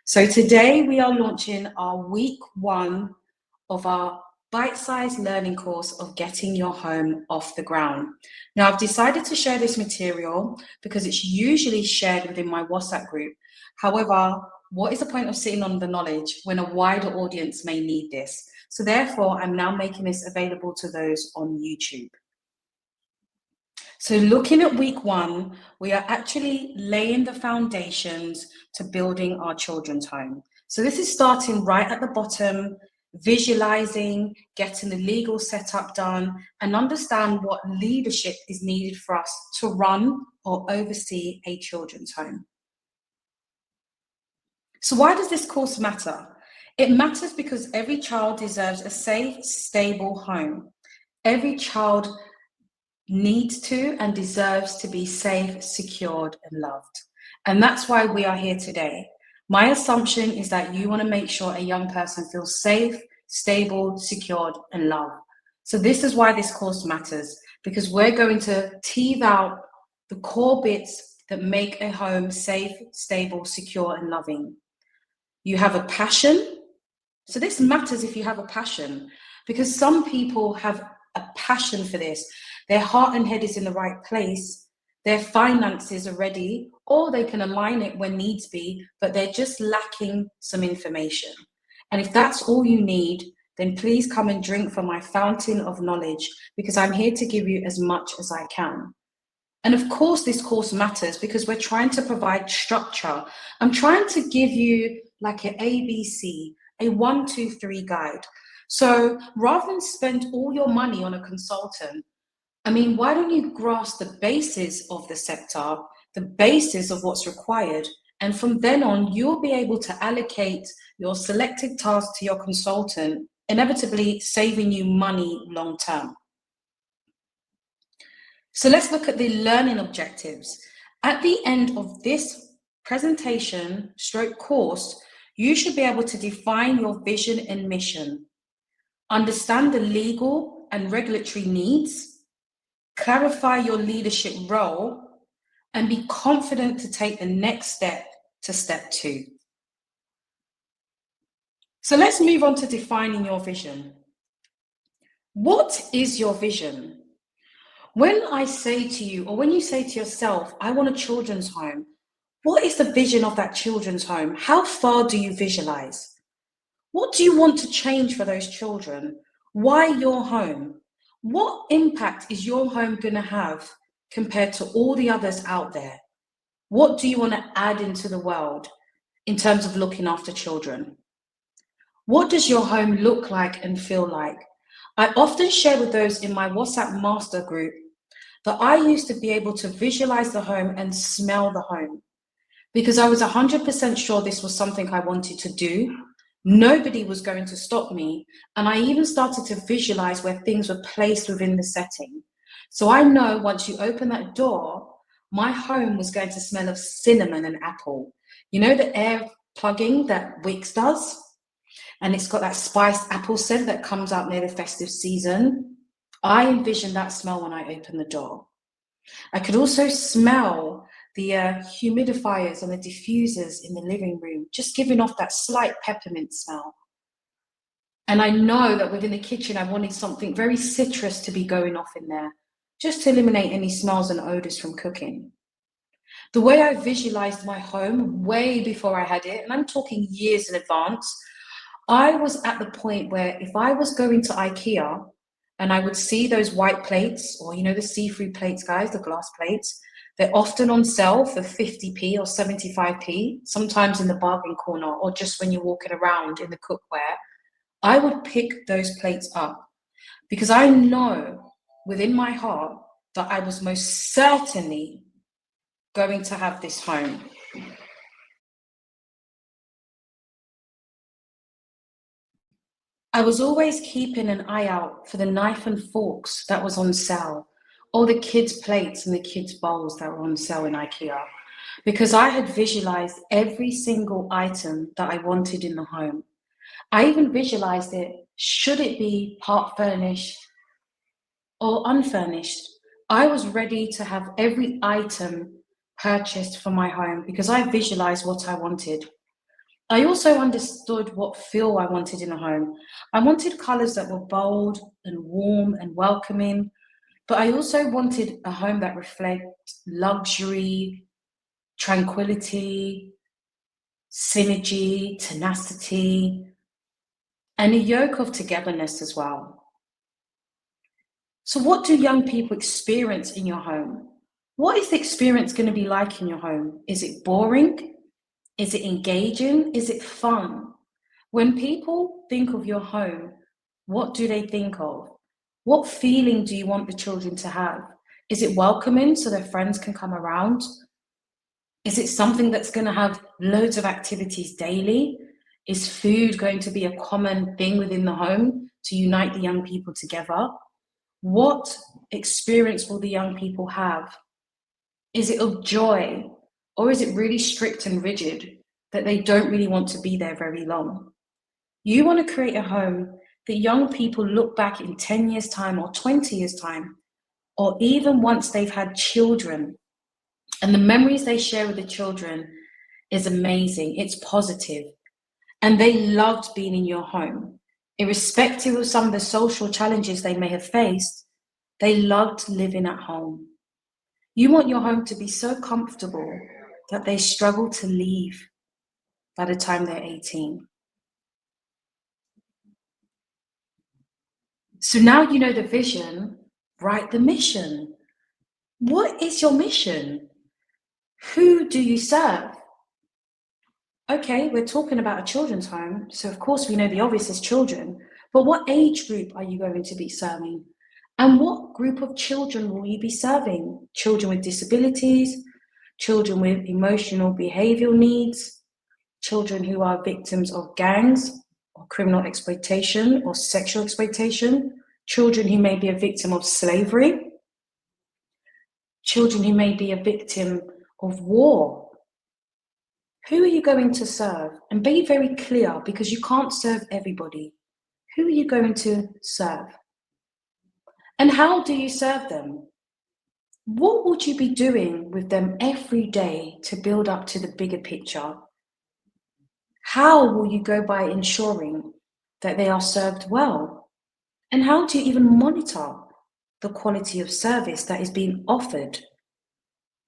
So today we are launching our week 1 of our bite-sized learning course of getting your home off the ground. Now, I've decided to share this material because it's usually shared within my WhatsApp group. However, what is the point of sitting on the knowledge when a wider audience may need this? So therefore, I'm now making this available to those on YouTube. So looking at week 1, we are actually laying the foundations to building our children's home. So this is starting right at the bottom, visualizing, getting the legal setup done, and understand what leadership is needed for us to run or oversee a children's home. So why does this course matter? It matters because every child deserves a safe, stable home. Every child needs to and deserves to be safe, secured, and loved. And that's why we are here today. My assumption is that you want to make sure a young person feels safe, stable, secured, and loved. So this is why this course matters, because we're going to tease out the core bits that make a home safe, stable, secure, and loving. You have a passion. So this matters if you have a passion, because some people have a passion for this. Their heart and head is in the right place. Their finances are ready, or they can align it when needs be, but they're just lacking some information. And if that's all you need, then please come and drink from my fountain of knowledge, because I'm here to give you as much as I can. And of course, this course matters because we're trying to provide structure. I'm trying to give you like an ABC, a 1, 2, 3 guide. So rather than spend all your money on a consultant, I mean, why don't you grasp the basis of the sector, the basis of what's required, and from then on, you'll be able to allocate your selected task to your consultant, inevitably saving you money long term. So let's look at the learning objectives. At the end of this presentation stroke course, you should be able to define your vision and mission, understand the legal and regulatory needs, clarify your leadership role, and be confident to take the next step to step 2. So let's move on to defining your vision. What is your vision? When I say to you, or when you say to yourself, I want a children's home, what is the vision of that children's home? How far do you visualize? What do you want to change for those children? Why your home? What impact is your home going to have compared to all the others out there? What do you want to add into the world in terms of looking after children? What does your home look like and feel like? I often share with those in my WhatsApp master group that I used to be able to visualize the home and smell the home because I was 100% sure this was something I wanted to do. Nobody was going to stop me. And I even started to visualize where things were placed within the setting. So I know once you open that door, my home was going to smell of cinnamon and apple. You know the air plugging that Wix does? And it's got that spiced apple scent that comes out near the festive season. I envisioned that smell when I opened the door. I could also smell the humidifiers and the diffusers in the living room, just giving off that slight peppermint smell. And I know that within the kitchen, I wanted something very citrus to be going off in there, just to eliminate any smells and odors from cooking. The way I visualized my home way before I had it, and I'm talking years in advance, I was at the point where if I was going to IKEA and I would see those white plates, or you know, the see-through plates, guys, the glass plates, they're often on sale for 50p or 75p, sometimes in the bargain corner or just when you're walking around in the cookware. I would pick those plates up because I know within my heart that I was most certainly going to have this home. I was always keeping an eye out for the knife and forks that was on sale, or the kids' plates and the kids' bowls that were on sale in IKEA, because I had visualized every single item that I wanted in the home. I even visualized it, should it be part furnished or unfurnished. I was ready to have every item purchased for my home because I visualized what I wanted. I also understood what feel I wanted in a home. I wanted colours that were bold and warm and welcoming, but I also wanted a home that reflects luxury, tranquility, synergy, tenacity, and a yoke of togetherness as well. So, what do young people experience in your home? What is the experience going to be like in your home? Is it boring? Is it engaging? Is it fun? When people think of your home, what do they think of? What feeling do you want the children to have? Is it welcoming so their friends can come around? Is it something that's going to have loads of activities daily? Is food going to be a common thing within the home to unite the young people together? What experience will the young people have? Is it of joy, or is it really strict and rigid that they don't really want to be there very long? You want to create a home that young people look back in 10 years' time or 20 years' time, or even once they've had children, and the memories they share with the children is amazing. It's positive. And they loved being in your home. Irrespective of some of the social challenges they may have faced, they loved living at home. You want your home to be so comfortable that they struggle to leave by the time they're 18. So now you know the vision, write the mission. What is your mission? Who do you serve? Okay, we're talking about a children's home, so of course we know the obvious is children, but what age group are you going to be serving? And what group of children will you be serving? Children with disabilities, children with emotional behavioral needs, children who are victims of gangs or criminal exploitation or sexual exploitation, children who may be a victim of slavery, children who may be a victim of war. Who are you going to serve? And be very clear, because you can't serve everybody. Who are you going to serve? And how do you serve them? What would you be doing with them every day to build up to the bigger picture? How will you go by ensuring that they are served well? And how do you even monitor the quality of service that is being offered?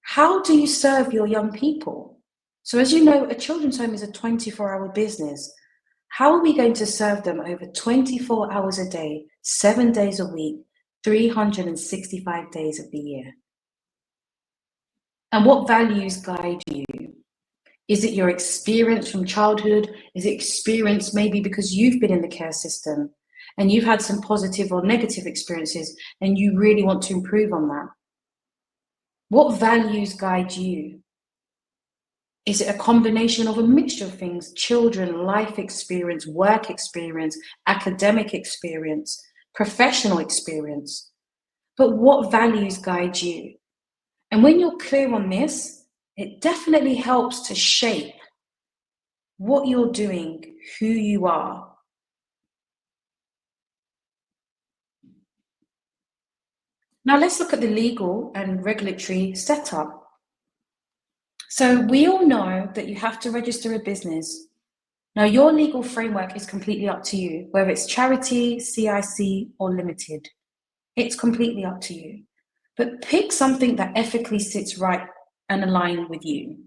How do you serve your young people? So as you know, a children's home is a 24-hour business. How are we going to serve them over 24 hours a day, 7 days a week, 365 days of the year? And what values guide you? Is it your experience from childhood? Is it experience maybe because you've been in the care system and you've had some positive or negative experiences and you really want to improve on that? What values guide you? Is it a combination of a mixture of things? Children, life experience, work experience, academic experience, professional experience. But what values guide you? And when you're clear on this, it definitely helps to shape what you're doing, who you are. Now let's look at the legal and regulatory setup. So we all know that you have to register a business. Now your legal framework is completely up to you, whether it's charity, CIC, or limited. It's completely up to you. But pick something that ethically sits right and align with you.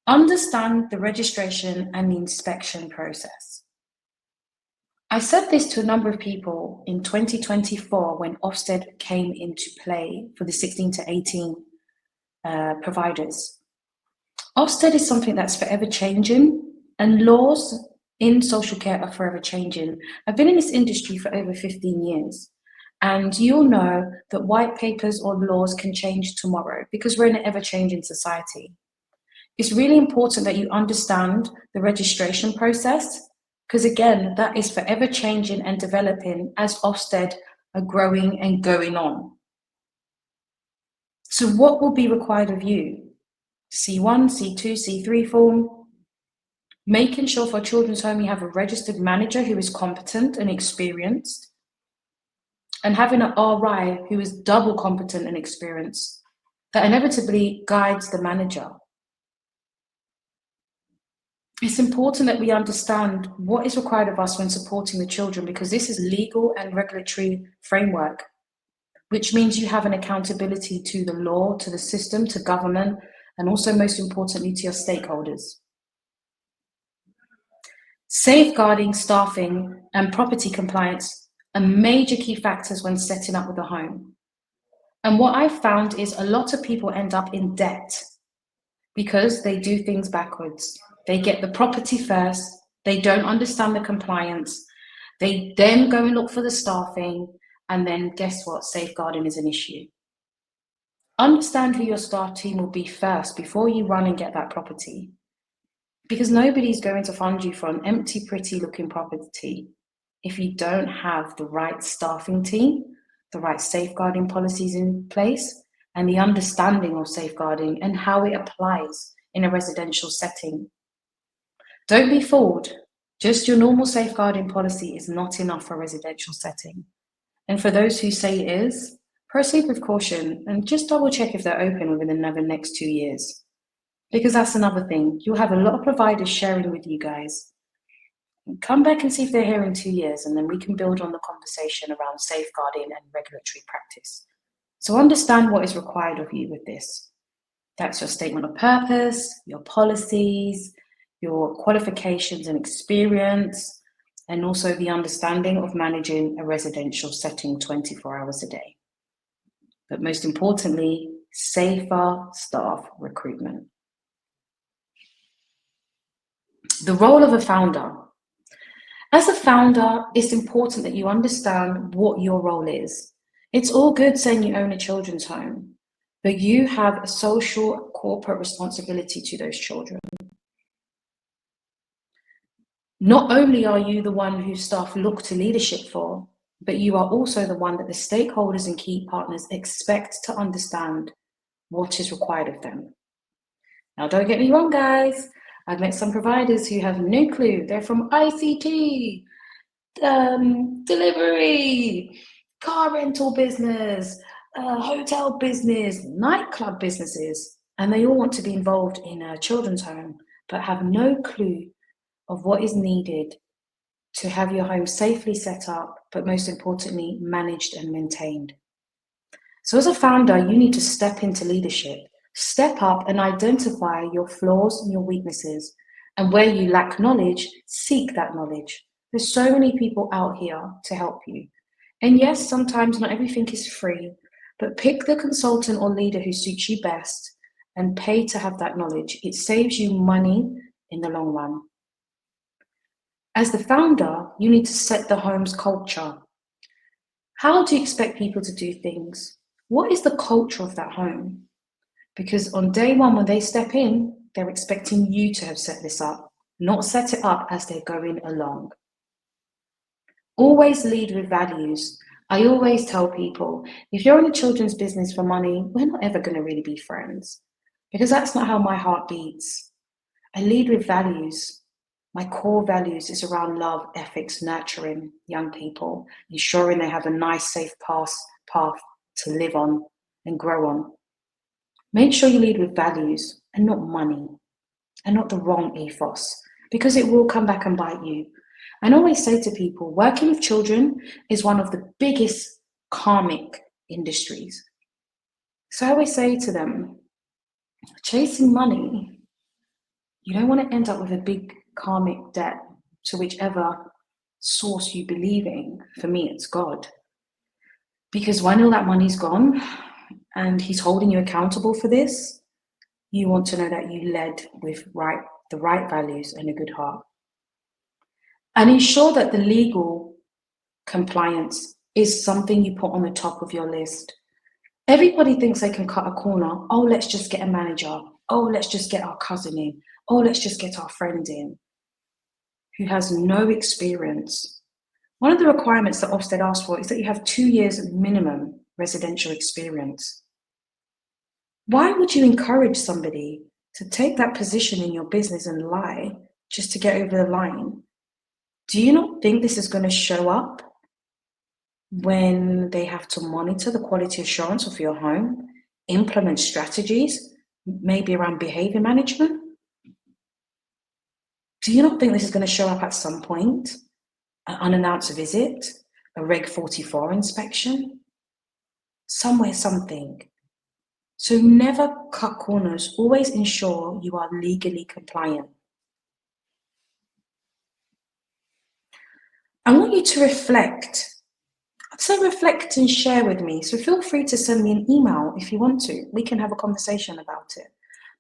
Understand the registration and the inspection process. I said this to a number of people in 2024 when Ofsted came into play for the 16 to 18 providers. Ofsted is something that's forever changing, and laws in social care are forever changing. I've been in this industry for over 15 years, and you'll know that white papers or laws can change tomorrow because we're in an ever-changing society. It's really important that you understand the registration process, because again, that is forever changing and developing as Ofsted are growing and going on. So what will be required of you? C1, C2, C3 form. Making sure for a children's home you have a registered manager who is competent and experienced, and having an RI who is double competent and experienced, that inevitably guides the manager. It's important that we understand what is required of us when supporting the children, because this is legal and regulatory framework, which means you have an accountability to the law, to the system, to government, and also most importantly to your stakeholders. Safeguarding, staffing, and property compliance are major key factors when setting up with a home. And what I've found is a lot of people end up in debt because they do things backwards. They get the property first, they don't understand the compliance, they then go and look for the staffing, and then guess what? Safeguarding is an issue. Understand who your staff team will be first before you run and get that property. Because nobody's going to fund you for an empty, pretty looking property if you don't have the right staffing team, the right safeguarding policies in place, and the understanding of safeguarding and how it applies in a residential setting. Don't be fooled. Just your normal safeguarding policy is not enough for a residential setting. And for those who say it is, proceed with caution and just double check if they're open within the next 2 years. Because that's another thing. You'll have a lot of providers sharing with you guys. Come back and see if they're here in 2 years, and then we can build on the conversation around safeguarding and regulatory practice. So understand what is required of you with this. That's your statement of purpose, your policies, your qualifications and experience, and also the understanding of managing a residential setting 24 hours a day. But most importantly, safer staff recruitment. The role of a founder. As a founder, it's important that you understand what your role is. It's all good saying you own a children's home, but you have a social corporate responsibility to those children. Not only are you the one whose staff look to leadership for, but you are also the one that the stakeholders and key partners expect to understand what is required of them. Now, don't get me wrong, guys. I've met some providers who have no clue. They're from ICT, delivery, car rental business, hotel business, nightclub businesses, and they all want to be involved in a children's home, but have no clue of what is needed to have your home safely set up, but most importantly, managed and maintained. So as a founder, you need to step into leadership, step up and identify your flaws and your weaknesses, and where you lack knowledge, seek that knowledge. There's so many people out here to help you. And yes, sometimes not everything is free, but pick the consultant or leader who suits you best and pay to have that knowledge. It saves you money in the long run. As the founder, you need to set the home's culture. How do you expect people to do things? What is the culture of that home? Because on day one, when they step in, they're expecting you to have set this up, not set it up as they're going along. Always lead with values. I always tell people, if you're in a children's business for money, we're not ever going to really be friends, because that's not how my heart beats. I lead with values. My core values is around love, ethics, nurturing young people, ensuring they have a nice, safe path to live on and grow on. Make sure you lead with values and not money and not the wrong ethos, because it will come back and bite you. And I always say to people, working with children is one of the biggest karmic industries. So I always say to them, chasing money, you don't want to end up with a big karmic debt to whichever source you believe in. For me, it's God. Because when all that money's gone and he's holding you accountable for this, you want to know that you led with the right values and a good heart. And ensure that the legal compliance is something you put on the top of your list. Everybody thinks they can cut a corner. Oh, let's just get a manager. Oh, let's just get our cousin in. Oh, let's just get our friend in who has no experience. One of the requirements that Ofsted asks for is that you have 2 years minimum residential experience. Why would you encourage somebody to take that position in your business and lie just to get over the line? Do you not think this is going to show up when they have to monitor the quality assurance of your home, implement strategies, maybe around behavior management? Do you not think this is going to show up at some point? An unannounced visit, a Reg 44 inspection, somewhere, something. So never cut corners. Always ensure you are legally compliant. I want you to reflect. I'd say reflect and share with me. So feel free to send me an email if you want to. We can have a conversation about it.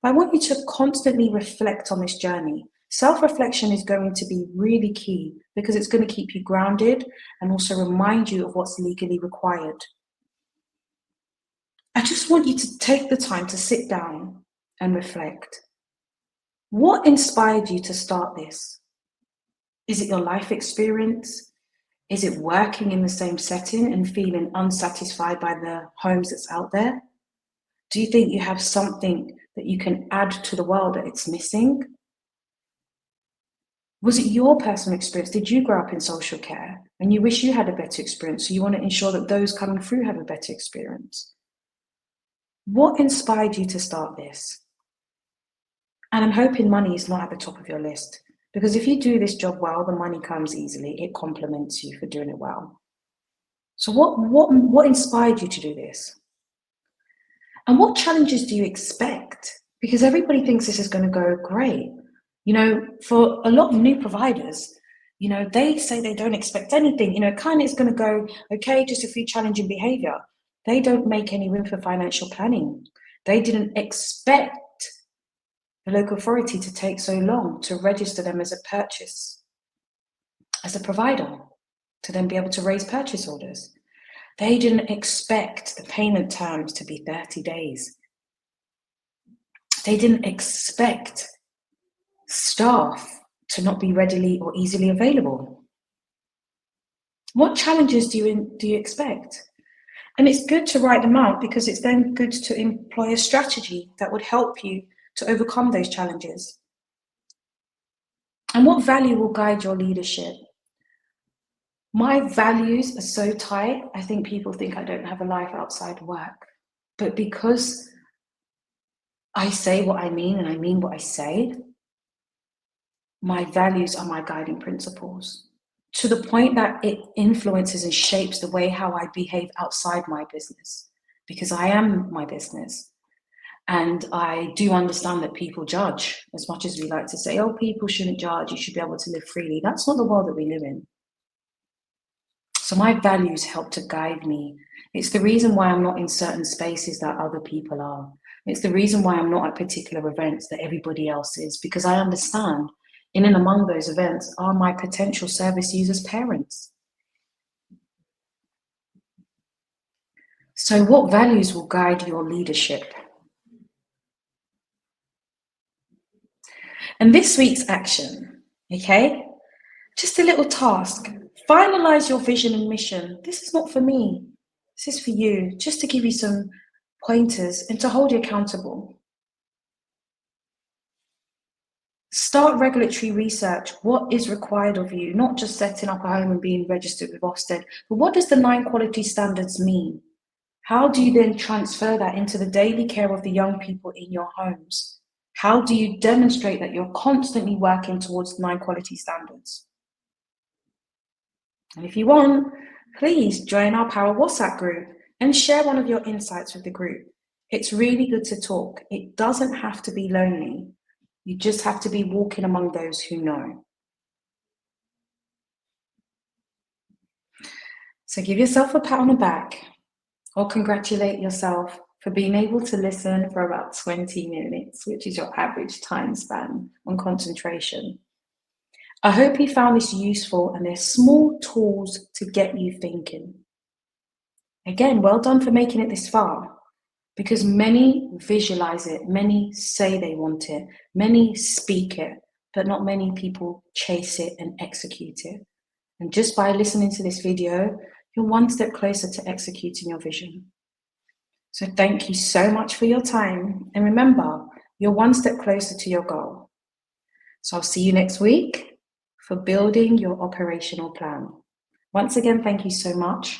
But I want you to constantly reflect on this journey. Self-reflection is going to be really key because it's going to keep you grounded and also remind you of what's legally required. I just want you to take the time to sit down and reflect. What inspired you to start this? Is it your life experience? Is it working in the same setting and feeling unsatisfied by the homes that's out there? Do you think you have something that you can add to the world that it's missing? Was it your personal experience? Did you grow up in social care and you wish you had a better experience, so you want to ensure that those coming through have a better experience? What inspired you to start this? And I'm hoping money is not at the top of your list, because if you do this job well, the money comes easily. It compliments you for doing it well. So what inspired you to do this? And what challenges do you expect? Because everybody thinks this is going to go great. You know, for a lot of new providers, you know, they say they don't expect anything. You know, kind of it's going to go, okay, just a few challenging behavior. They don't make any room for financial planning. They didn't expect the local authority to take so long to register them as a purchase, as a provider, to then be able to raise purchase orders. They didn't expect the payment terms to be 30 days. They didn't expect staff to not be readily or easily available. What challenges do you expect? And it's good to write them out, because it's then good to employ a strategy that would help you to overcome those challenges. And what value will guide your leadership? My values are so tight, I think people think I don't have a life outside work. But because I say what I mean and I mean what I say, my values are my guiding principles, to the point that it influences and shapes the way how I behave outside my business, because I am my business. And I do understand that people judge, as much as we like to say, oh, people shouldn't judge, you should be able to live freely. That's not the world that we live in. So my values help to guide me. It's the reason why I'm not in certain spaces that other people are. It's the reason why I'm not at particular events that everybody else is, because I understand in and among those events are my potential service users' parents. So what values will guide your leadership? And this week's action, okay? Just a little task. Finalize your vision and mission. This is not for me. This is for you, just to give you some pointers and to hold you accountable. Start regulatory research. What is required of you? Not just setting up a home and being registered with Ofsted, but what does the 9 quality standards mean? How do you then transfer that into the daily care of the young people in your homes? How do you demonstrate that you're constantly working towards 9 quality standards? And if you want, please join our Power WhatsApp group and share one of your insights with the group. It's really good to talk. It doesn't have to be lonely. You just have to be walking among those who know. So give yourself a pat on the back, or congratulate yourself for being able to listen for about 20 minutes, which is your average time span on concentration. I hope you found this useful, and they're small tools to get you thinking. Again, well done for making it this far, because many visualize it, many say they want it, many speak it, but not many people chase it and execute it. And just by listening to this video, you're one step closer to executing your vision. So thank you so much for your time. And remember, you're one step closer to your goal. So I'll see you next week for building your operational plan. Once again, thank you so much.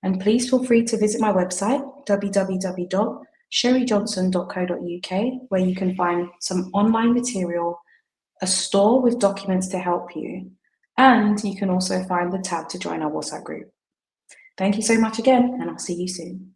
And please feel free to visit my website, www.cheriejohnson.co.uk, where you can find some online material a store with documents to help you, and you can also find the tab to join our WhatsApp group. Thank you so much again, and I'll see you soon.